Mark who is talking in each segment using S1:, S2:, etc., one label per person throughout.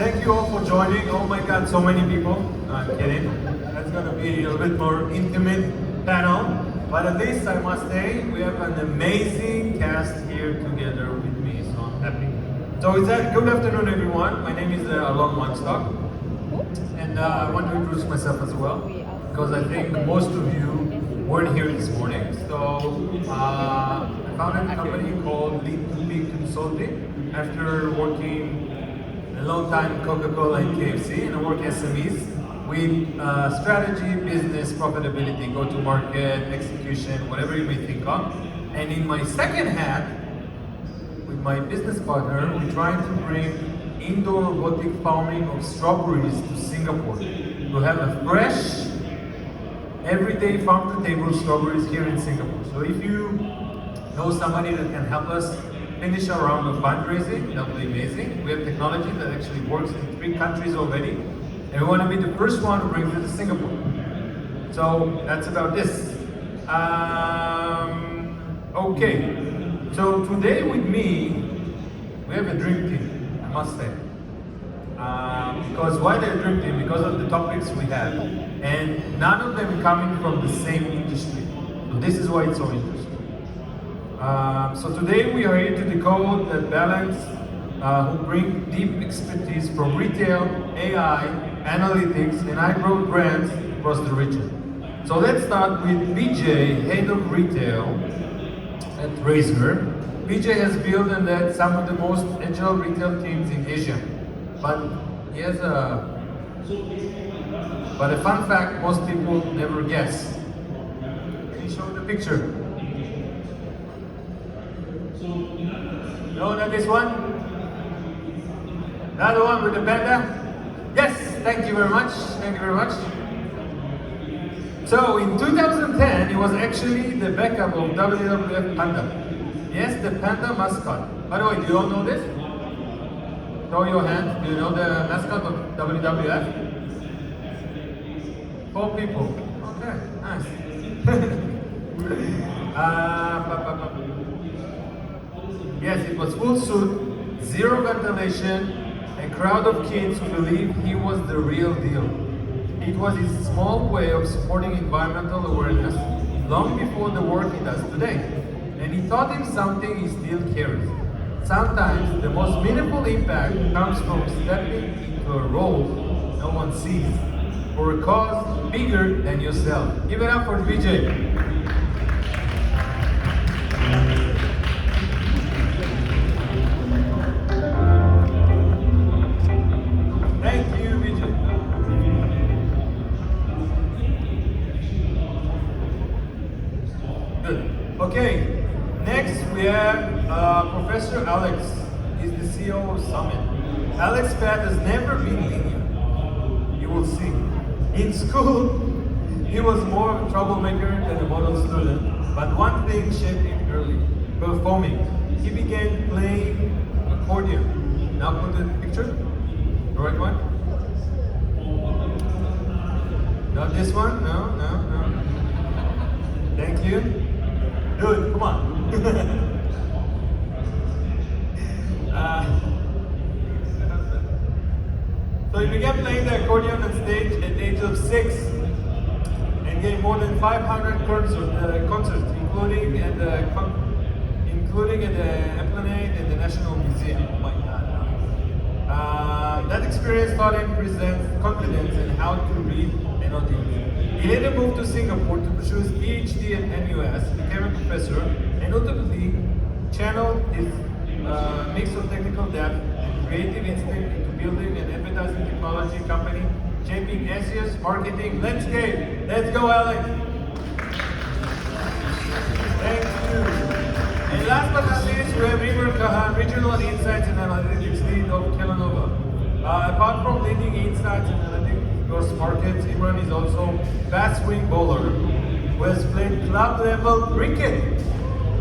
S1: thank you all for joining. Oh my God, so many people. No, I'm kidding. That's going to be a little bit more intimate panel. But at least I must say, we have an amazing cast here together with me, so I'm happy. So good afternoon, everyone. My name is Alon Weinstock. And I want to introduce myself as well, because I think most of you weren't here this morning. So I founded a company called Lead to Lead Consulting after working a long time in Coca-Cola and KFC, and I work SMEs with strategy, business, profitability, go-to-market, execution, whatever you may think of. And in my second hat, with my business partner, we're trying to bring indoor robotic farming of strawberries to Singapore, to have a fresh, everyday farm-to-table strawberries here in Singapore. So if you know somebody that can help us finish our round of fundraising, that would be amazing. We have technology that actually works in 3 countries already, and we want to be the first one to bring it to Singapore. So that's about this. Okay, so today with me, we have a dream team, I must say. Because why they're a dream team? Because of the topics we have, and none of them coming from the same industry. So this is why it's so interesting. So today we are here to decode that balance, who bring deep expertise from retail, AI, analytics, and high-growth brands across the region. So let's start with Vijaya, head of retail at Razer. Vijaya has built and led some of the most agile retail teams in Asia. But he has a fun fact most people never guess. Can you show the picture? No, not this one. Another one with the panda. Yes, thank you very much. Thank you very much. So in 2010, he was actually the backup of WWF Panda. Yes, the panda mascot. By the way, do you all know this? Throw your hand. Do you know the mascot of WWF? 4 people. Okay, nice. Yes, it was full suit, 0 ventilation, a crowd of kids who believed he was the real deal. It was his small way of supporting environmental awareness long before the work he does today. And he taught him something he still carries. Sometimes the most meaningful impact comes from stepping into a role no one sees, for a cause bigger than yourself. Give it up for Vijay. Thank you, Vijay. Good. Okay. Next, we have Professor Aleks. He's the CEO of SOMIN. Aleks' path has never been linear. You will see. In school, he was more of a troublemaker than a model student, but one thing shaped him early: performing. He began playing accordion. Now put the picture. The right one? Not this one? No. Thank you. Dude, come on. So he began playing the accordion on stage at the age of 6 and gave more than 500 concerts, including at the Esplanade and the National Museum. Oh my God. That experience taught him present confidence and how to read an audience. He later moved to Singapore to pursue his PhD at NUS, became a professor, and ultimately channeled his mix of technical depth and creative instinct into building an advertising technology company, shaping Asia's marketing landscape. Let's go, Aleks! Thank you. And last but not least, we have Imran, Regional Insights and Analytics Lead of Kellanova. Apart from leading insights and analytics across markets, Imran is also fast swing bowler who has played club level cricket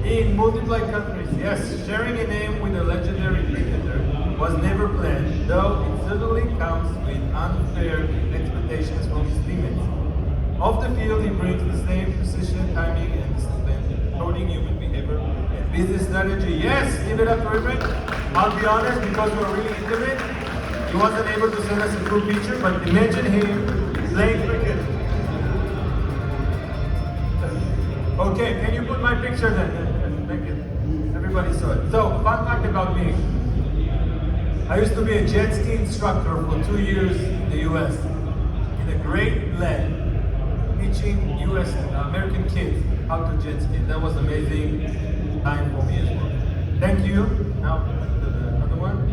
S1: in multiple countries. Yes, sharing a name with a legendary cricketer was never planned, though it certainly comes with unfair expectations from his teammates. Off the field, he brings the same precision, timing, and discipline, coding human behavior and business strategy. Yes, give it up for Imran. I'll be honest, because we're really intimate, He wasn't able to send us a cool picture, but imagine him playing cricket. Okay, can you put my picture then? Thank you. Everybody saw it. So, fun fact about me. I used to be a jet ski instructor for 2 years in the US, in a Great Lake, teaching US American kids how to jet ski. That was amazing time for me as well. Thank you. Now, the other one.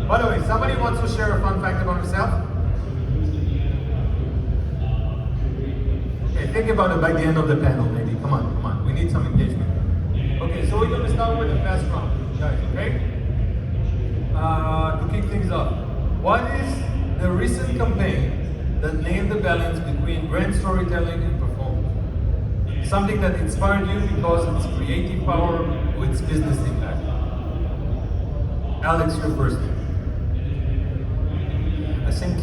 S1: By the way, somebody wants to share a fun fact about himself? Okay, think about it by the end of the panel, maybe. Come on, come on. We need some engagement. Okay, so we're going to start with the fast round, guys, okay? To kick things off, what is the recent campaign that named the balance between brand storytelling and performance? Something that inspired you because it's creative power or its business impact. Aleks, you're first.
S2: I think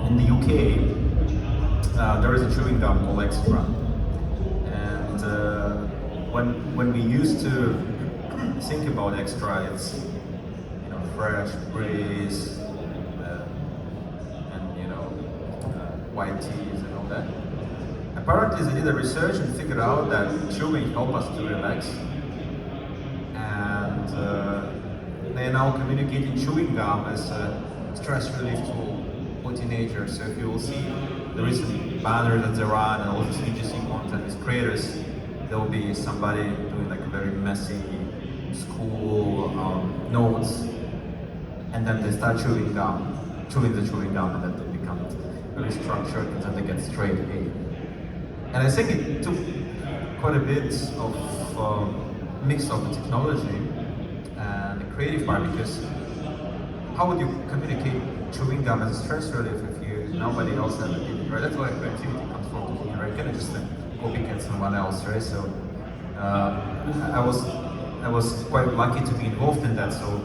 S2: in the UK there is a chewing gum called Extra, and when we used to think about Extra, it's fresh breeze and white teas and all that. Apparently they did a research and figured out that chewing helps us to relax, and they are now communicating chewing gum as a stress relief tool for teenagers. So if you will see the recent banners that they're on and all this UGC content with creators, there will be somebody doing like a very messy school notes, and then they start chewing the chewing gum, and then they become very structured, and then they get straight A. And I think it took quite a bit of mix of the technology and the creative part, because how would you communicate chewing gum as a stress relief if nobody else has it, right? That's why creativity comes from cooking, right? You cannot just copycat someone else, right? So I was quite lucky to be involved in that. So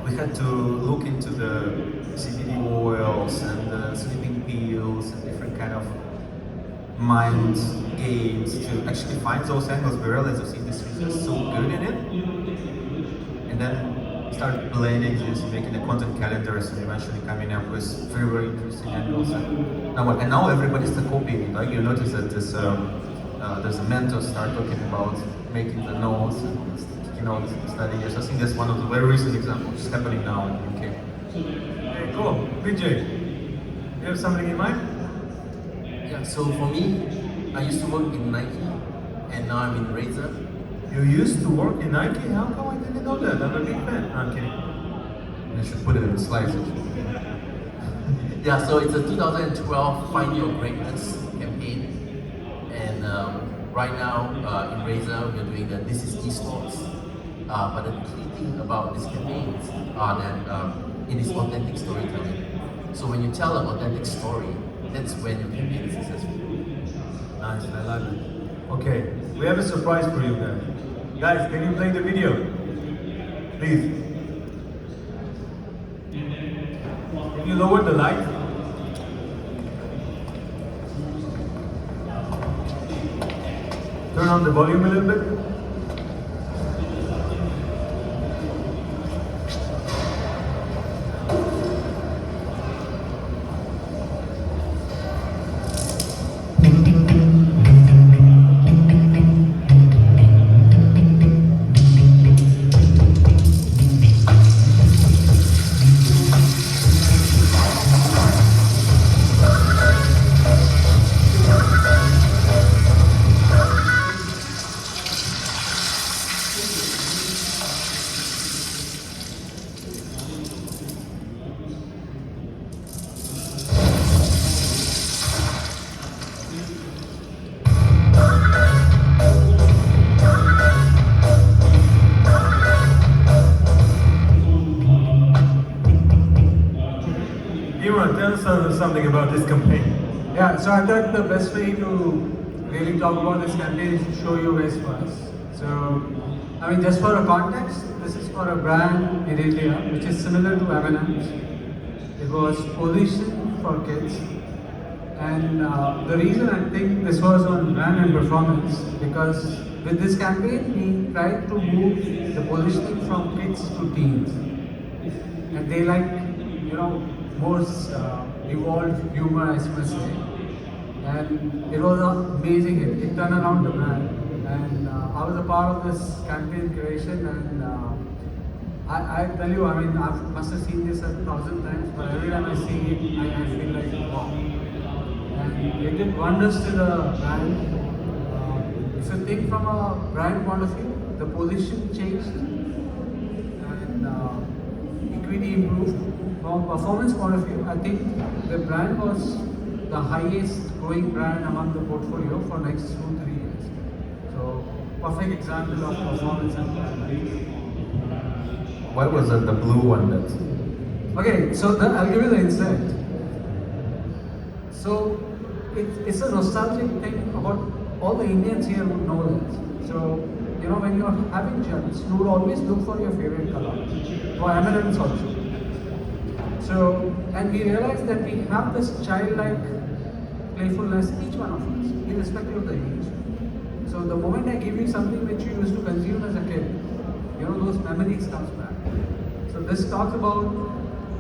S2: we had to look into the CBD oils and the sleeping pills and different kind of mind games to actually find those angles. We realized those industries are so good in it, and then started blending this, making the content calendars, and eventually coming up with very, very interesting angles. And now everybody's copying it. Like you notice that there's a mentor start talking about making the notes and this study here. So I think that's one of the very recent examples which is happening now in the UK.
S1: Okay, cool. Vijay, you have something in mind?
S3: Yeah, so for me, I used to work in Nike, and now I'm in Razer.
S1: You used to work in Nike? How come I didn't know that? I'm a big fan. I'm kidding.
S2: I should put it in the slides.
S3: Yeah, so it's a 2012 Find Your Greatness campaign, and right now in Razer we're doing the This is Esports. But the key thing about this campaign are that it is authentic storytelling. So when you tell an authentic story, that's when your campaign is successful.
S1: Nice, I like it. Okay, we have a surprise for you guys. Guys, can you play the video? Please. Can you lower the light? Turn on the volume a little bit. Imran, tell us something about this campaign.
S4: Yeah, so I thought the best way to really talk about this campaign is to show you guys first. So, I mean, just for a context, this is for a brand in India which is similar to M&M's. It was positioned for kids, and the reason I think this was on brand and performance, because with this campaign we tried to move the positioning from kids to teens. and they like, you know, more evolved humor, I must say. And it was an amazing hit. It turned around the brand, and I was a part of this campaign creation. And I tell you, I mean, I must have seen this 1,000 times, but every time I see it, I feel like wow. And it did wonders to the brand. If you think from a brand point of view, the position changed and equity improved. From a performance point of view, I think the brand was the highest growing brand among the portfolio for next 2-3 years. So perfect example of performance and brand.
S2: What was the blue one that?
S4: Okay, so I'll give you the insight. So it's a nostalgic thing about all the Indians here would know this. So, you know, when you're having gels, you would always look for your favorite color. For emeralds also. So, and we realized that we have this childlike playfulness, each one of us, irrespective of the age. So the moment I give you something which you used to consume as a kid, you know, those memories comes back. So this talks about,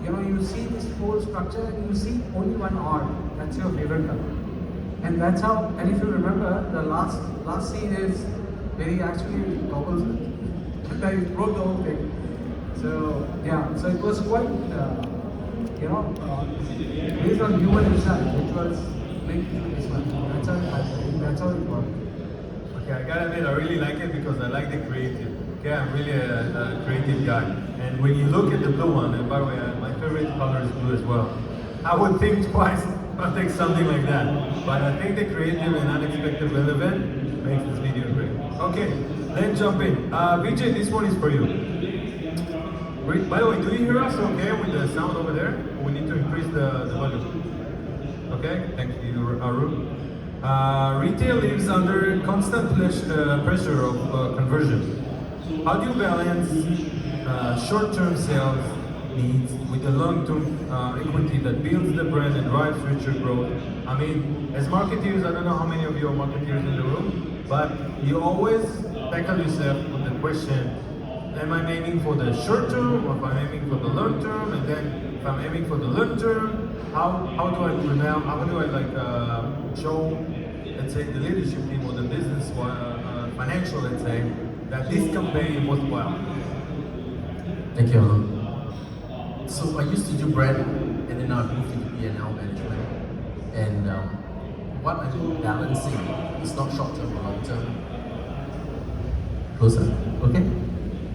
S4: you know, you see this whole structure and you see only one odd. That's your favorite color. And that's how, and if you remember, the last scene is very actually goggles it. And I wrote the whole thing. So yeah, so it was quite, you know, based on human insight, which was linked to this one. That's how it worked.
S1: Okay, I gotta admit, I really like it because I like the creative. Okay, I'm really a creative guy. And when you look at the blue one, and by the way, my favorite color is blue as well, I would think twice I'll take something like that. But I think the creative and unexpected relevant makes this video great. Okay, let's jump in. Vijay, this one is for you. Wait, by the way, do you hear us okay with the sound over there? We need to increase the volume. Okay, thank you, Arun. Retail lives under constant pressure of conversion. How do you balance short-term sales needs with the long-term equity that builds the brand and drives future growth? I mean, as marketeers, I don't know how many of you are marketeers in the room, but you always tackle yourself with the question, am I aiming for the short term or if I'm aiming for the long term? And then if I'm aiming for the long term, how do I prevail? How do I show, let's say, the leadership team or the business, financial, let's say, that this campaign is worthwhile?
S3: Thank you, Alon. So I used to do brand, and then I moved into P&L management. And what I'm balancing is not short term or long term. Closer, okay?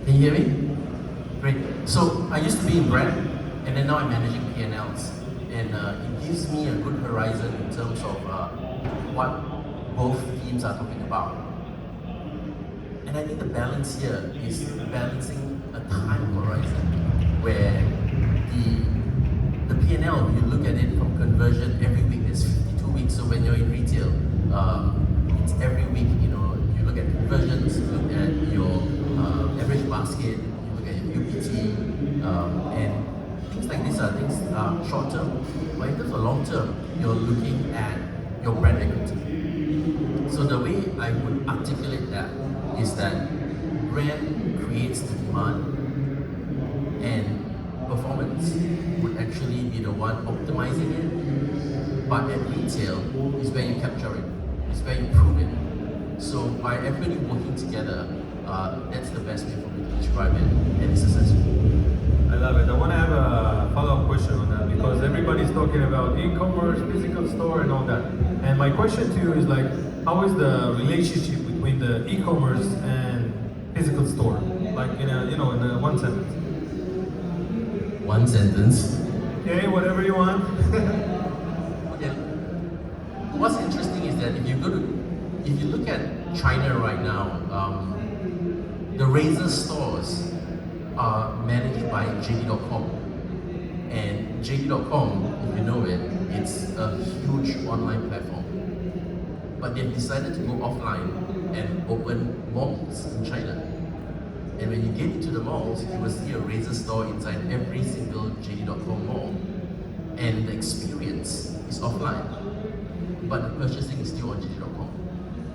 S3: Can you hear me? Great. So I used to be in brand, and then now I'm managing P&Ls. And it gives me a good horizon in terms of what both teams are talking about. And I think the balance here is balancing a time horizon where the P&L, you look at it from conversion every week, there's 52 weeks. So when you're in retail, it's every week, you know, you look at conversions, you look at your average basket, you look at your UPT, and things like this are things short term. But in terms of long term, you're looking at your brand equity. So the way I would articulate that is that brand creates the demand, and performance would actually be the one optimizing it. But at retail is where you capture it, it's where you prove it. So by everybody working together, that's the best way for me to describe it, and it's successful.
S1: I love it. I want to have a follow-up question on that because everybody's talking about e-commerce, physical store, and all that. And my question to you is like, how is the relationship between the e-commerce and physical store? Like in a one sentence.
S3: One sentence.
S1: Okay, whatever you want.
S3: Okay. What's interesting is that if you look at China right now, the Razer stores are managed by JD.com. And JD.com, if you know it, it's a huge online platform. But they've decided to go offline and open malls in China. And when you get into the malls, you will see a Razer store inside every single JD.com mall. And the experience is offline, but the purchasing is still on JD.com.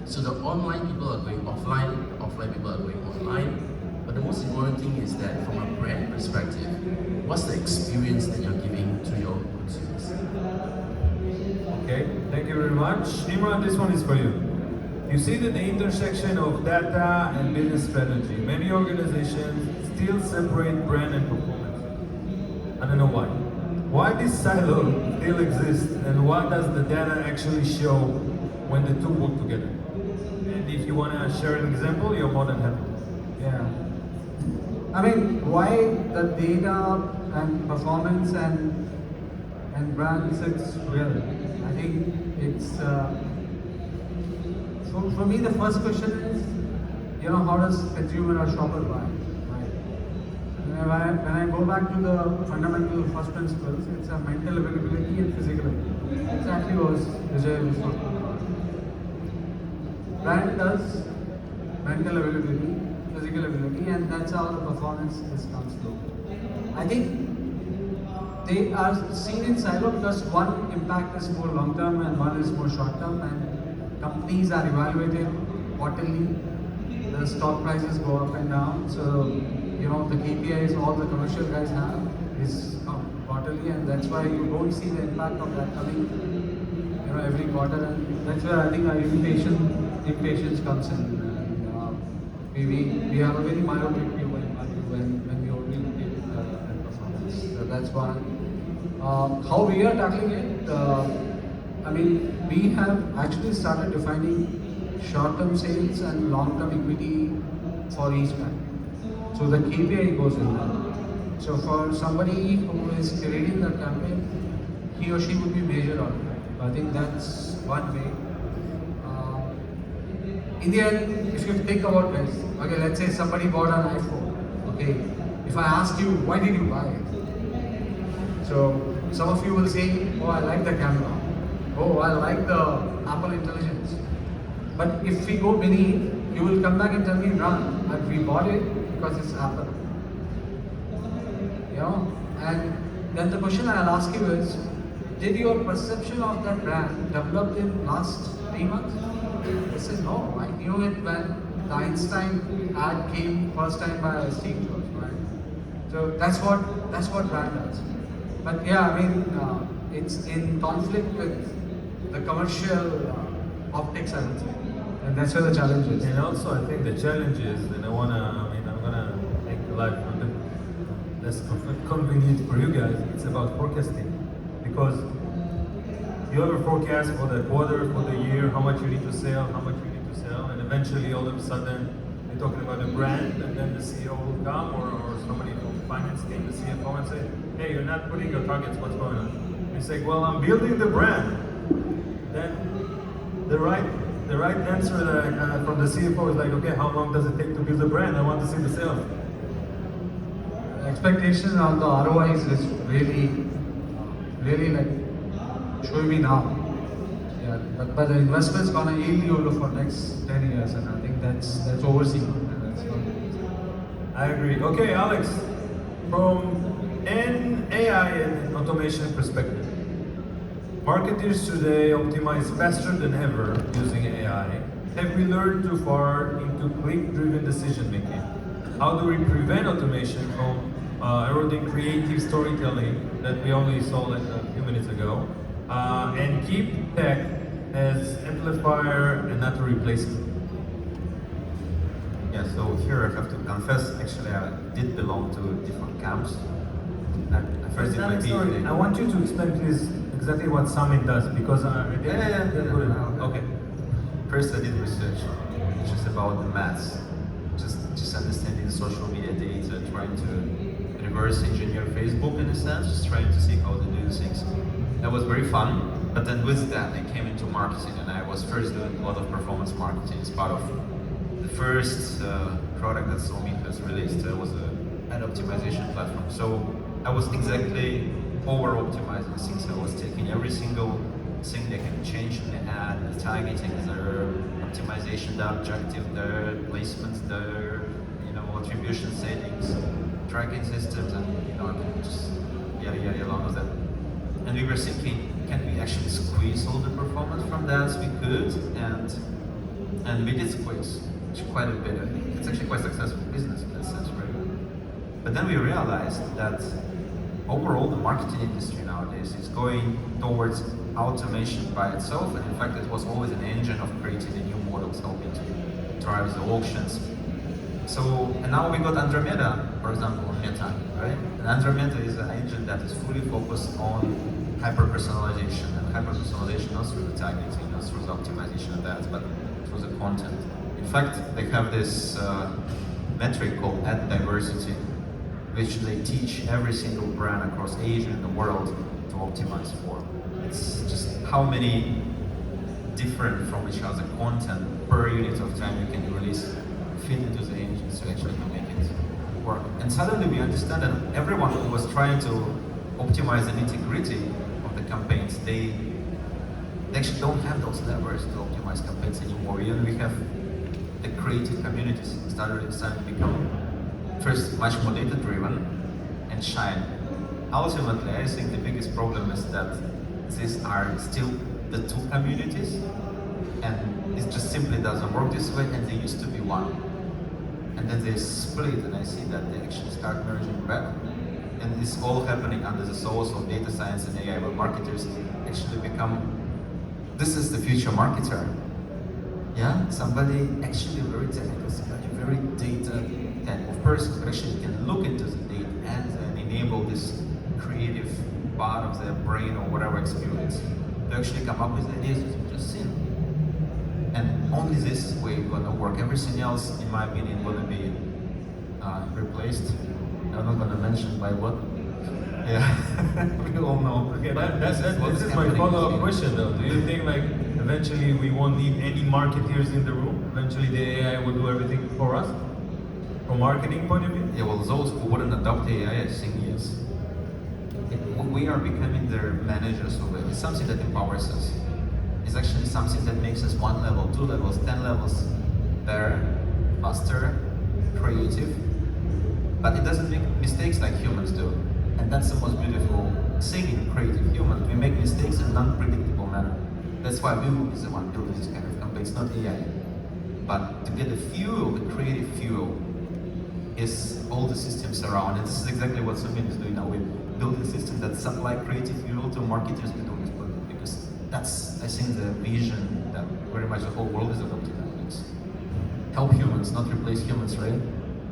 S3: So the online people are going offline, the offline people are going online. But the most important thing is that from a brand perspective, what's the experience that you're giving to your consumers?
S1: Okay, thank you very much. Imran, this one is for you. You see that the intersection of data and business strategy. Many organizations still separate brand and performance. I don't know why. Why this silo still exists, and what does the data actually show when the two work together? And if you want to share an example, you're more than happy.
S4: Yeah. I mean, why the data and performance and brand sits together? I think it's for me the first question is, you know, how does consumer or shopper buy? Right. When I go back to the fundamental first principles, it's a mental availability and physical availability. Exactly what Vijaya was talking about. Brand does mental availability, physical ability, and that's how the performance comes through. I think they are seen in silo because one impact is more long term and one is more short term, and companies are evaluated quarterly. The stock prices go up and down, so you know the KPIs all the commercial guys have is quarterly, and that's why you don't see the impact of that coming, you know, every quarter, and that's where I think our impatience comes in. We have a very myopic view when we only look at performance. So that's one. How we are tackling it? I mean, we have actually started defining short-term sales and long-term equity for each brand. So the KPI goes in that. So for somebody who is creating the campaign, he or she would be measured on it. I think that's one way. In the end, if you think about this, okay, let's say somebody bought an iPhone. Okay, if I ask you, why did you buy it? So some of you will say, oh, I like the camera. Oh, I like the Apple Intelligence. But if we go beneath, you will come back and tell me, Imran, that we bought it because it's Apple. You know? And then the question I'll ask you is, did your perception of that brand develop in last 3 months? This is no. I knew it when the Einstein ad came first time by Steve Jobs, right? So that's what brand does. But yeah, I mean, it's in conflict with the commercial optics, I would say, and that's where the challenge is.
S1: And also, I think the challenge is, and I'm gonna make life a bit less convenient for you guys. It's about forecasting, because you have a forecast for the quarter, for the year, how much you need to sell, and eventually all of a sudden you're talking about a brand, and then the CEO will come, or somebody from the finance team, the CFO, and say, hey, you're not putting your targets, what's going on? And you say, well, I'm building the brand. Then the right answer from the CFO is like, okay, how long does it take to build a brand? I want to see the sales.
S4: Expectation on the ROIs is really like, show me now. Yeah, but the investment's gonna yield you for next 10 years, and I think that's overseen. And that's
S1: I agree. Okay, Aleks, from an AI and automation perspective, marketers today optimize faster than ever using AI. Have we learned too far into click-driven decision making? How do we prevent automation from eroding creative storytelling that we only saw like a few minutes ago, and keep tech as amplifier and not a replacement?
S2: Yeah, so here I have to confess, actually I did belong to different camps. I first did my PhD.
S1: I want you to explain please exactly what SOMIN does, because
S2: Okay. First I did research, just about the maths, just understanding the social media data, trying to reverse engineer Facebook in a sense, just trying to see how to do things. That was very fun, but then with that I came into marketing, and I was first doing a lot of performance marketing as part of the first product that SOMIN has released. Was an ad optimization platform. So I was exactly over-optimizing things. I was taking every single thing that can change in the ad, the targeting, the optimization, the objective, the placement, the attribution settings, tracking systems, and just yada along with that. And we were thinking, can we actually squeeze all the performance from that? We could, and we did squeeze quite a bit. It's actually quite successful business in that sense, right? But then we realized that overall, the marketing industry nowadays is going towards automation by itself, and in fact, it was always an engine of creating the new models, helping to drive the auctions. So, and now we got Andromeda, for example, on Meta, right? And Andromeda is an engine that is fully focused on hyper-personalization, and hyper-personalization not through the targeting, not through the optimization of that, but through the content. In fact, they have this metric called ad diversity, which they teach every single brand across Asia and the world to optimize for. It's just how many different from each other content per unit of time you can release, fit into the engines to actually make it work. And suddenly we understand that everyone who was trying to optimize the nitty-gritty of the campaigns, they actually don't have those levers to optimize campaigns anymore. Even we have the creative communities started to become first much more data-driven and shine. Ultimately, I think the biggest problem is that these are still the two communities, and it just simply doesn't work this way, and they used to be one. And then they split, and I see that they actually start merging back. And it's all happening under the source of data science and AI, where marketers actually become, this is the future marketer. Yeah, somebody actually very technical, somebody very data type of person who actually can look into the data and enable this creative part of their brain or whatever experience to actually come up with ideas that you just seen. And only this way gonna work. Everything else, in my opinion, gonna be replaced. I'm not gonna mention by what. Yeah, we all know.
S1: Okay, this is my follow-up question though. Do you think like eventually we won't need any marketeers in the room? Eventually the AI will do everything for us? From marketing point of view?
S2: Yeah, well, those who wouldn't adopt AI, I think yes. We are becoming their managers of it. It's something that empowers us. It's actually something that makes us 1 level, 2 levels, 10 levels better, faster, creative. But it doesn't make mistakes like humans do. And that's the most beautiful thing in creative humans. We make mistakes in an unpredictable manner. That's why we will be the one building this kind of campaigns, not AI. But to get the fuel, the creative fuel, is all the systems around. And this is exactly what SOMIN is doing now. We build a system that supply creative fuel to marketers we don't exploit, because that's, I think, the vision that very much the whole world is adopting nowadays. Help humans, not replace humans, right?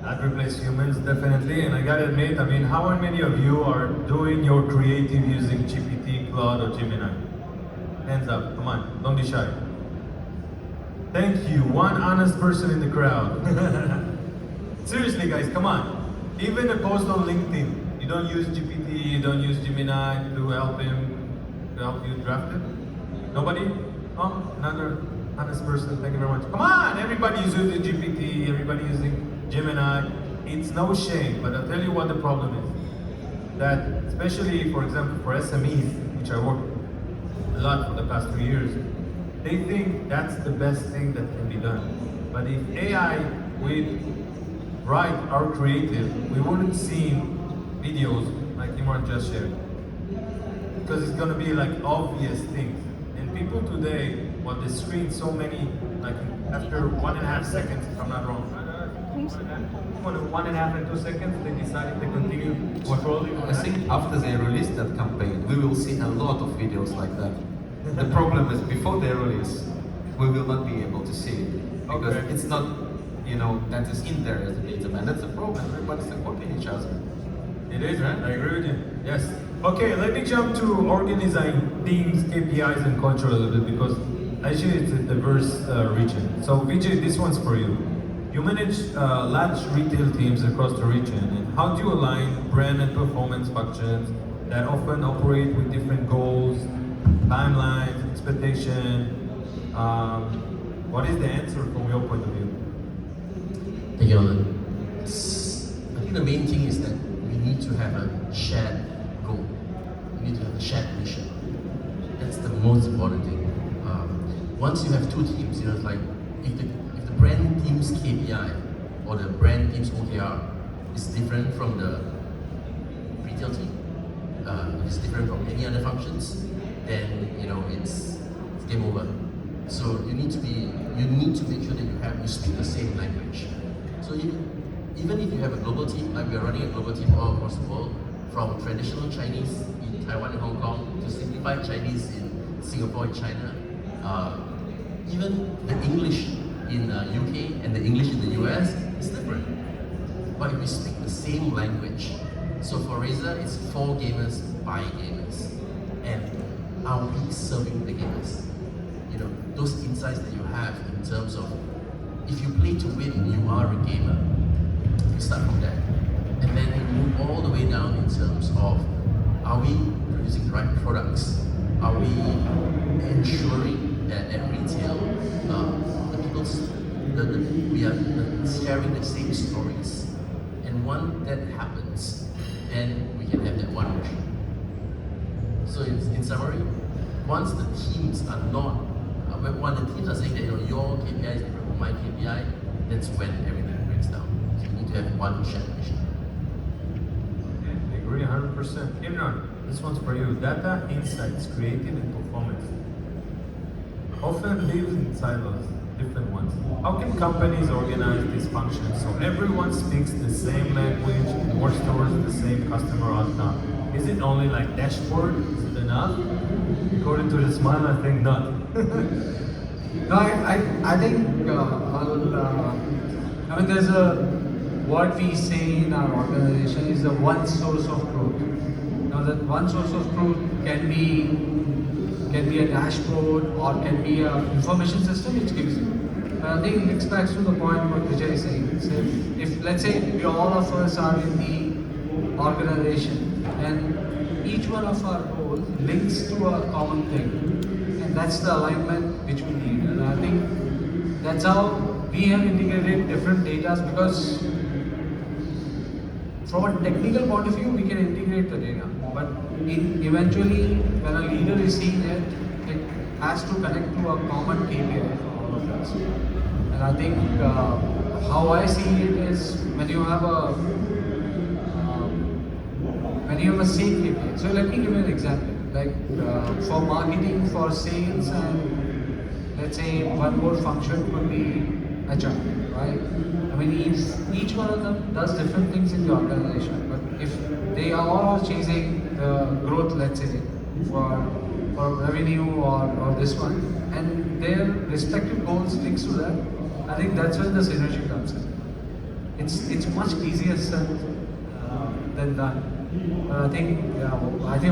S1: Not replace humans, definitely. And I gotta admit, I mean, how many of you are doing your creative using GPT, Claude, or Gemini? Hands up, come on, don't be shy. Thank you, one honest person in the crowd. Seriously, guys, come on. Even a post on LinkedIn, you don't use GPT, you don't use Gemini to help you draft it? Nobody? Oh, another honest person, thank you very much. Come on, everybody is using GPT, everybody using Gemini. It's no shame, but I'll tell you what the problem is. That, especially, for example, for SMEs, which I work a lot for the past 3 years, they think that's the best thing that can be done. But if AI would write our creative, we wouldn't see videos like Imran just shared. Because it's gonna be like obvious things. And people today, well, they screen so many, like after 1.5 seconds, if I'm not wrong. 1.5 and 2 seconds, they decided to continue scrolling.
S2: I think after they release that campaign, we will see a lot of videos like that. The problem is, before they release, we will not be able to see it. Because it's not, you know, that is in there as a data man. That's the problem. Everybody's supporting each other.
S1: It is, right? I agree with you. Yes. Okay, let me jump to organizing teams, KPIs, and culture a little bit, because actually it's a diverse region. So Vijay, this one's for you. You manage large retail teams across the region, and how do you align brand and performance functions that often operate with different goals, timelines, expectation? What is the answer from your point of view?
S3: Thank you, Alon. I think the main thing is that we need to have a shared goal. We need to have a shared mission. That's the most important thing. Once you have two teams, you know, it's like if the brand team's KPI or the brand team's OKR is different from the retail team, it's different from any other functions, then you know it's game over. So you need to make sure that you speak the same language. So even if you have a global team, like we are running a global team all across the world, from traditional Chinese in Taiwan and Hong Kong to simplified Chinese in Singapore and China. Even the English in UK and the English in the US is different. But we speak the same language. So for Razer, it's for gamers, by gamers. And are we serving the gamers? You know, those insights that you have in terms of if you play to win, you are a gamer. You start from there. And then you move all the way down in terms of are we producing the right products? Are we ensuring that at retail, we are sharing the same stories? And once that happens, then we can have that one machine. So in summary, once the teams are not, when the teams are saying that your KPI is different from my KPI, that's when everything breaks down. So you need to have one shared mission.
S1: I agree 100%. Imran, this one's for you. Data, insights, creative, and performance often live in silos, different ones. How can companies organize these functions so everyone speaks the same language and works towards the same customer outcome? Is it only like dashboard? Is it enough? According to the smile, I think not.
S4: No, I think I mean there's a what we say in our organization is the one source of truth. Now that one source of truth can be a dashboard or can be an information system which gives you. I think it links back to the point what Vijay is saying. So if let's say we all of us are in the organization and each one of our roles links to a common thing, and that's the alignment which we need. And I think that's how we have integrated different data, because from a technical point of view we can integrate the data, but eventually when a leader is seeing it, it has to connect to a common KPI for all of us. And I think how I see it is when you have a same KPI. So let me give you an example. Like for marketing, for sales, and let's say one more function could be HR, right? I mean, each one of them does different things in the organization, but if they are all chasing the growth, let's say, for revenue or this one, and their respective goals links to that, I think that's when the synergy comes in. It's much easier said than done. I think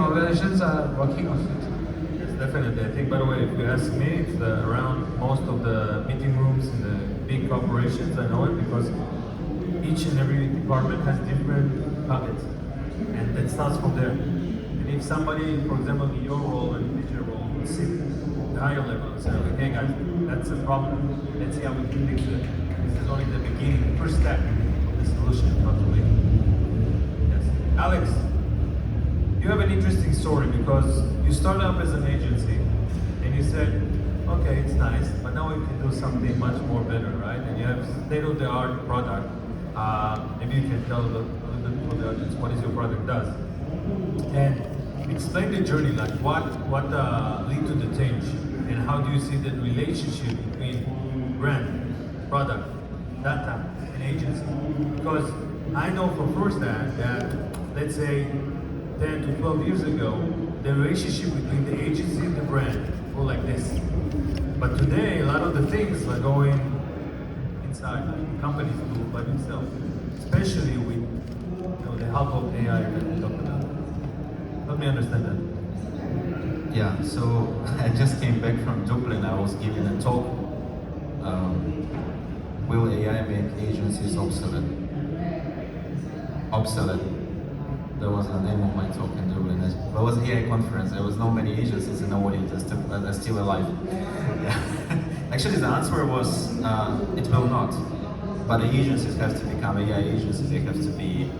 S4: organizations are working on it.
S1: Yes, definitely. I think, by the way, if you ask me, it's around most of the meeting rooms in the big corporations. I know it because each and every department has different pockets, and it starts from there. And if somebody, for example, in your role and in your role, will sit at the higher level and say, okay, guys, that's a problem. Let's see how we can fix it. This is only the beginning, the first step of the solution, not too late. Aleks, you have an interesting story because you started up as an agency and you said, okay, it's nice, but now we can do something much more better, right? And you have state-of-the-art product. Maybe you can tell a little bit for the audience what is your product does. And explain the journey, like what lead to the change and how do you see the relationship between brand, product, data, and agency? Because I know for firsthand that, let's say, 10 to 12 years ago, the relationship between the agency and the brand were like this. But today, a lot of the things are going inside, like companies do by themselves, especially with the help of AI that we talked about. Help me understand that.
S2: Yeah, so I just came back from Dublin. I was giving a talk. Will AI make agencies obsolete? Obsolete. That was the name of my talk in Dublin. It was an AI conference. There was no many agencies in the audience that's still alive. Yeah. Actually, the answer was it will not. But the agencies have to become AI agencies. They have to be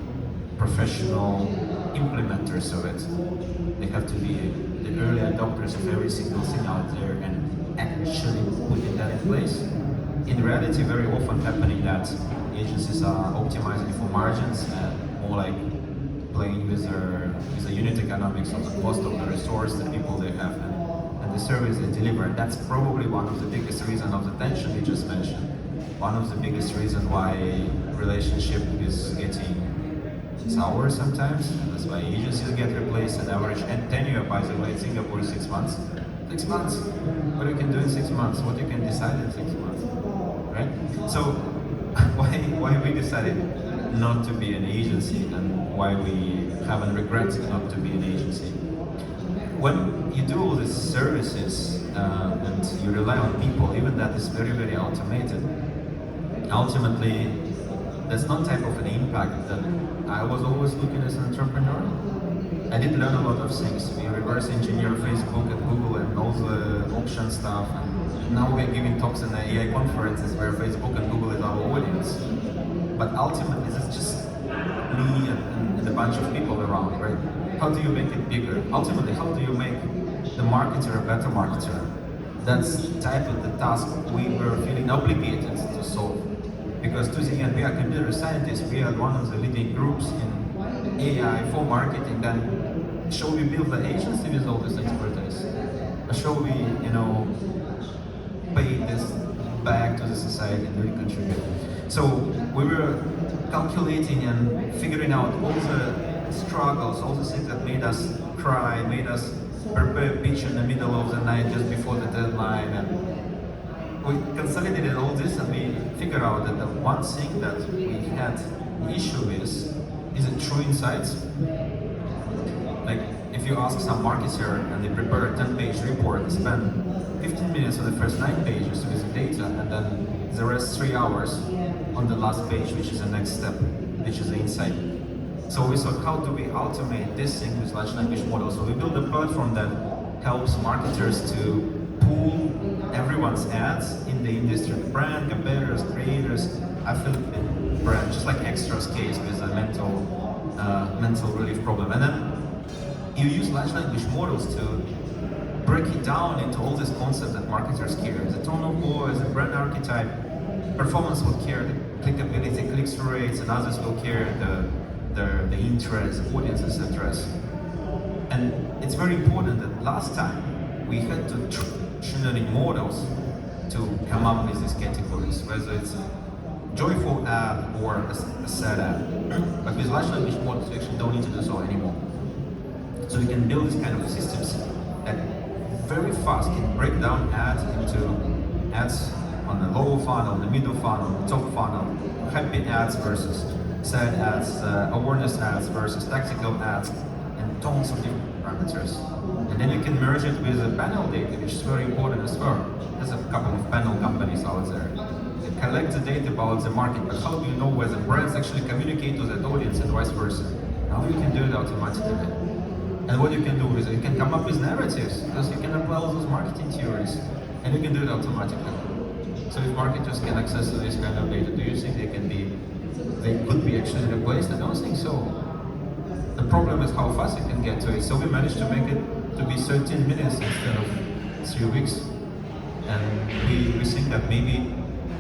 S2: professional implementers of it. They have to be the early adopters of every single thing out there and actually putting that in place. In reality, very often happening that agencies are optimizing for margins and more like playing with the unit economics of the cost of the resource, the people they have, and the service they deliver. And that's probably one of the biggest reasons of the tension you just mentioned. One of the biggest reasons why relationship is getting It's hours sometimes. That's why agencies get replaced. And average and tenure, by the way, in Singapore is 6 months. 6 months. What you can do in 6 months? What you can decide in 6 months, right? So why we decided not to be an agency and why we haven't regretted not to be an agency. When you do all these services and you rely on people, even that is very, very automated, ultimately, that's not type of an impact that I was always looking as an entrepreneur. I did learn a lot of things. We reverse engineer Facebook and Google and all the auction stuff. And now we're giving talks in the AI conferences where Facebook and Google is our audience. But ultimately, this is just me and a bunch of people around, right? How do you make it bigger? Ultimately, how do you make the marketer a better marketer? That's type of the task we were feeling obligated to solve. Because to the end, we are computer scientists, we are one of the leading groups in AI for marketing. Then, shall we build the agency with all this expertise? Or shall we, pay this back to the society and really contribute? So we were calculating and figuring out all the struggles, all the things that made us cry, made us prepare a pitch in the middle of the night just before the deadline. And we consolidated all this and we figured out that the one thing that we had an issue with is a true insights. Like if you ask some marketer and they prepare a 10-page report and spend 15 minutes on the first 9 pages with the data and then the rest 3 hours on the last page, which is the next step, which is the insight. So we thought, how do we automate this thing with large language models? So we built a platform that helps marketers to pool everyone's ads in the industry, brand, competitors, creators, affiliate brand, just like Extra's case with a mental relief problem. And then you use large language models to break it down into all these concepts that marketers care. The tone of voice, the brand archetype, performance will care, the clickability, click-through rates, and others will care, the interest, audience, etc. And it's very important that last time we had to train learning models to come up with these categories, whether it's a joyful ad or a sad ad. But with large language models, we actually don't need to do so anymore. So we can build these kind of systems that very fast can break down ads into ads on the low funnel, the middle funnel, the top funnel, happy ads versus sad ads, awareness ads versus tactical ads, and tons of different parameters. And then you can merge it with the panel data, which is very important as well. There's a couple of panel companies out there. They collect the data about the market, but how do you know whether brands actually communicate to that audience and vice versa? Now you can do it automatically. And what you can do is you can come up with narratives, because you can apply all those marketing theories, and you can do it automatically. So if marketers can access to this kind of data, do you think they could be actually replaced? I don't think so. The problem is how fast you can get to it. So we managed to make it to be 13 minutes instead of 3 weeks. And we think that maybe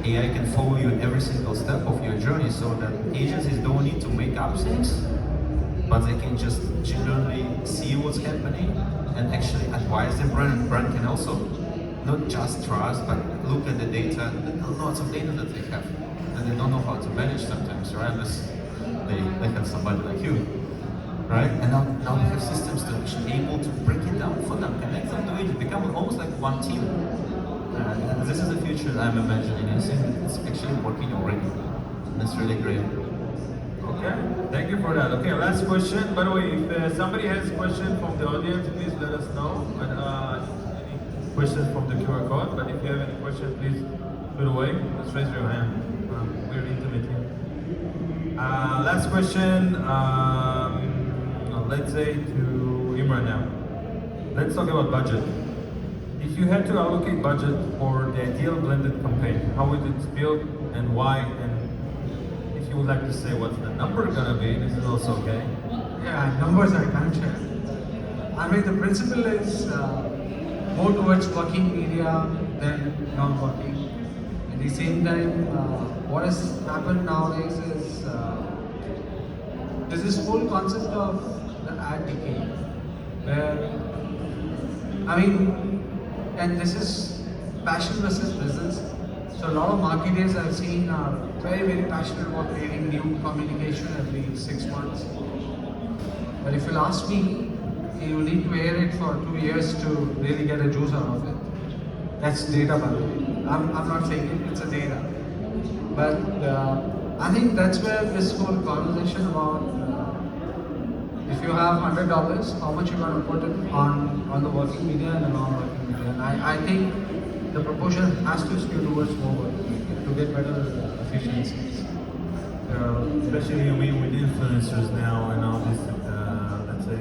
S2: AI can follow you in every single step of your journey, so that agencies don't need to make up things, but they can just genuinely see what's happening and actually advise the brand. Brand can also not just trust, but look at the data, lots of data that they have, and they don't know how to manage sometimes, right? Unless they have somebody like you, right? And now we have systems that are actually able to break it down for them, connect them to it, become almost like one team. And this is the future that I'm imagining, and I think it's actually working already. And it's really great.
S1: Okay, thank you for that. Okay, last question. By the way, if somebody has a question from the audience, please let us know. And any questions from the QR code. But if you have any questions, please put away. Just raise your hand. We're intimate here. Last question. Let's say to Imran now. Let's talk about budget. If you had to allocate budget for the ideal blended campaign, how would it build and why? And if you would like to say what's the number gonna be, this is also okay.
S4: Yeah, numbers I can't share. I mean, the principle is more towards working media than non-working. At the same time, what has happened nowadays is there's this whole concept of the ad decay, where, I mean, and this is passion versus business. So So a lot of marketers I've seen are very, very passionate about creating new communication every 6 months. But if you'll ask me, you need to air it for 2 years to really get a juice out of it. That's data, by the way. I'm not saying it, it's a data. But I think that's where this whole conversation about if you have $100, how much you're going to put it on the working media and the non-working media. And I think the proportion has to skew towards more working media to get better efficiencies.
S1: Especially with influencers now and all this, let's say,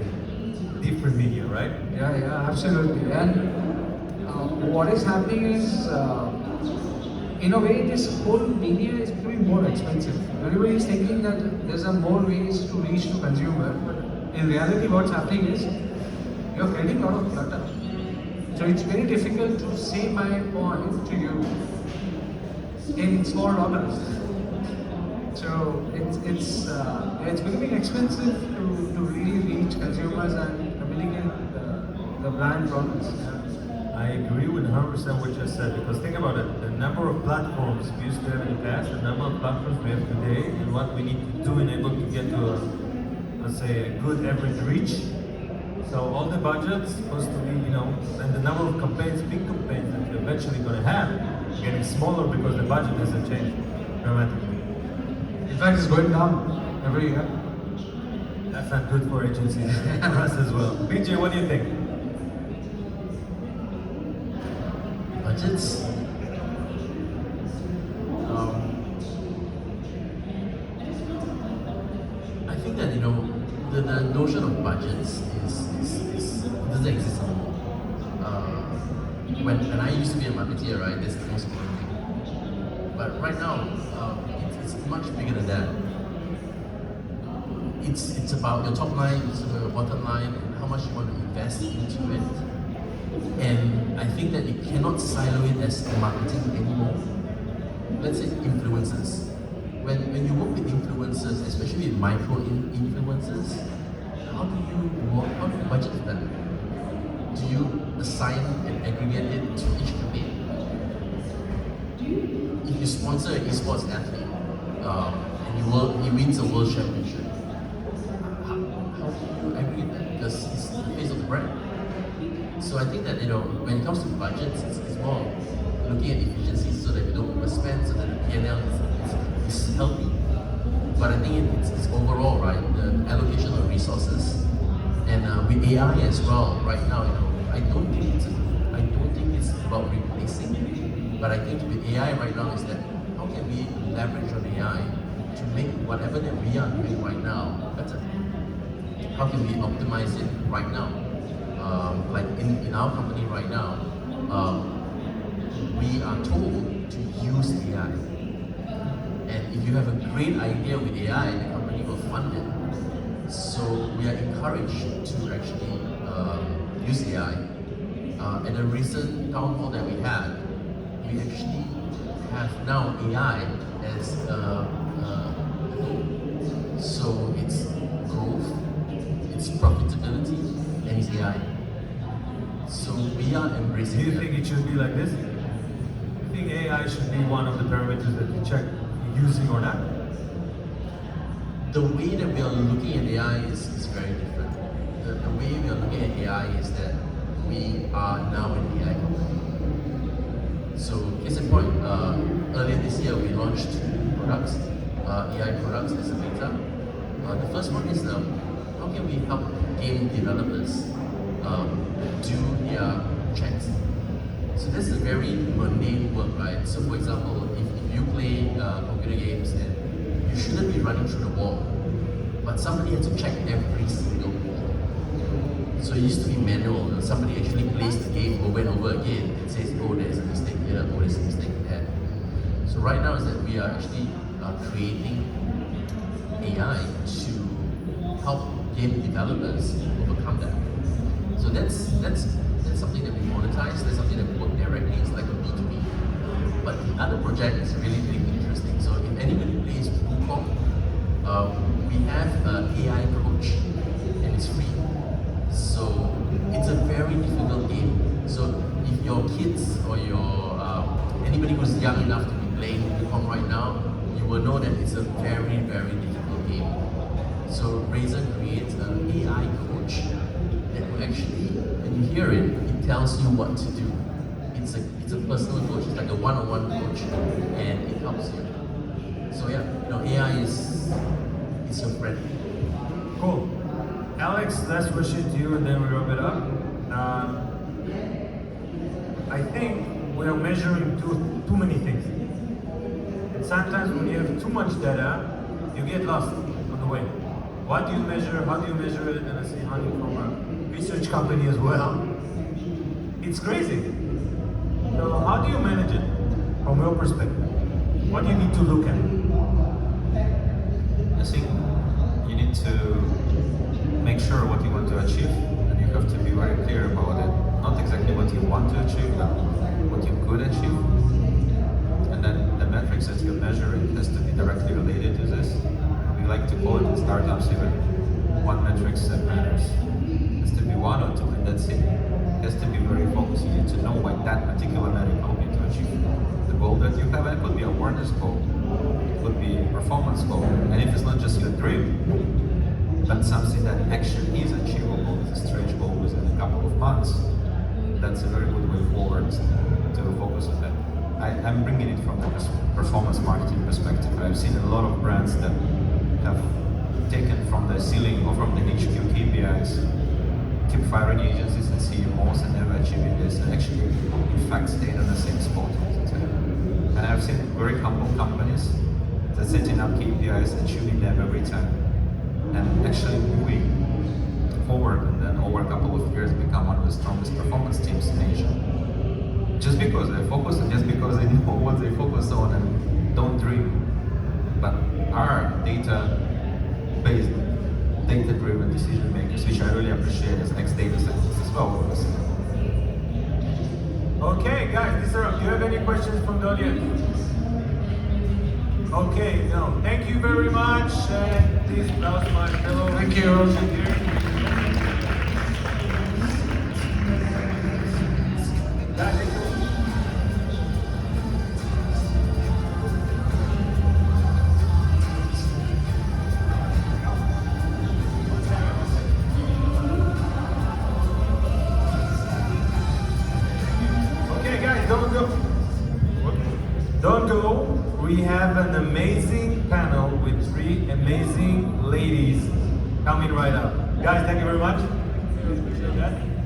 S1: different media, right?
S4: Yeah, absolutely. And what is happening is, in a way, this whole media is becoming more expensive. Everybody is thinking that there's more ways to reach to consumer, but in reality, what's happening is you're creating a lot of clutter. So it's very difficult to say my point to you in small dollars. So it's becoming expensive to really reach consumers and communicate the brand promise.
S1: I agree with 100% what you said, because think about it, the number of platforms we used to have in the past, the number of platforms we have today, and what we need to do in able to get to a, let's say, a good average reach. So all the budgets supposed to be, and the number of campaigns, big campaigns that you're eventually going to have, getting smaller because the budget hasn't changed dramatically.
S4: In fact, it's going down every year.
S1: That's not good for agencies, for us as well. Vijay, what do you think?
S3: Budgets. I think that the notion of budgets doesn't exist anymore. When I used to be a marketeer, right, that's the most important thing. But right now, it's much bigger than that. It's about your top line, it's about your bottom line, and how much you want to invest into it. And I think that you cannot silo it as marketing anymore. Let's say influencers. When you work with influencers, especially micro influencers, how do you budget for them? Do you assign and aggregate it to each campaign? If you sponsor an esports athlete and he wins a world championship, how do you aggregate that? Because he's the face of the brand. So I think that when it comes to budgets, it's more looking at efficiencies so that you don't overspend, so that the P&L is healthy. But I think it's overall, right, the allocation of resources, and with AI as well. Right now, I don't think it's about replacing, but I think with AI right now is that how can we leverage on AI to make whatever that we are doing right now better? How can we optimize it right now? Like in our company right now, we are told to use AI. And if you have a great idea with AI, the company will fund it. So we are encouraged to actually use AI. At a recent town hall that we had, we actually have now AI as so it's growth, it's profitability, and it's AI. So we are embracing.
S1: Do you think it should be like this? I think AI should be one of the parameters that you check using or not.
S3: The way that we are looking at AI is very different. The way we are looking at AI is that we are now an AI company. So case in point, earlier this year we launched 2 products, AI products as a beta. The first one is how can we help game developers do their chats. So this is very mundane work, right? So for example, if you play computer games and you shouldn't be running through the wall, but somebody has to check every single wall. So it used to be manual, and somebody actually plays the game over and over again and says, oh, there's a mistake here, oh, there's a mistake there. So right now is that we are actually creating AI to help game developers overcome that. So that's something that we monetize, that's something that we work directly, it's like a B2B. But the other project is really, really interesting. So if anybody plays Wukong, we have an AI coach, and it's free. So it's a very difficult game. So if your kids or your anybody who's young enough to be playing Pong right now, you will know that it's a very, very difficult game. So Razer creates an AI coach that will actually, when you hear it, it tells you what to do. It's a personal coach, it's like a one-on-one coach, and it helps you. So yeah, AI is your friend.
S1: Cool. Alex, last question to you and then we wrap it up. I think we are measuring too many things. And sometimes when you have too much data, you get lost on the way. What do you measure? How do you measure it? And I see Honey from a research company as well. It's crazy. So how do you manage it from your perspective? What do you need to look at?
S2: I think you need to make sure what you want to achieve, and you have to be very clear about it. Not exactly what you want to achieve, but what you could achieve. And then the metrics that you're measuring has to be directly related to this. We like to call it in startups even one metrics that matters. It has to be one or two, and that's it. It has to be very focused. You need to know why that particular metric help you to achieve the goal that you have. It could be awareness goal, it could be performance goal, and if it's not just your dream, but something that actually is achievable, is a stretch goal within a couple of months, that's a very good way forward to focus on that. I'm bringing it from the performance marketing perspective. I've seen a lot of brands that have taken from the ceiling or from the HQ KPIs, keep firing agencies and CMOs and never achieving this, and actually, in fact, staying on the same spot. And I've seen very humble companies that setting up KPIs, achieving them every time, and actually moving forward, and then over a couple of years become one of the strongest performance teams in Asia. Just because they focus, and just because they know what they focus on and don't dream, but are data-based, data-driven decision makers, which I really appreciate as ex-data scientists as well.
S1: Okay, guys, these are up. Do you have any questions from the audience? Okay, no. Thank you very much. And please, that was my fellow.
S4: Thank you.
S1: Okay, guys, don't go. Don't go. We have an amazing panel with 3 amazing ladies coming right up. Guys, thank you very much. Appreciate that.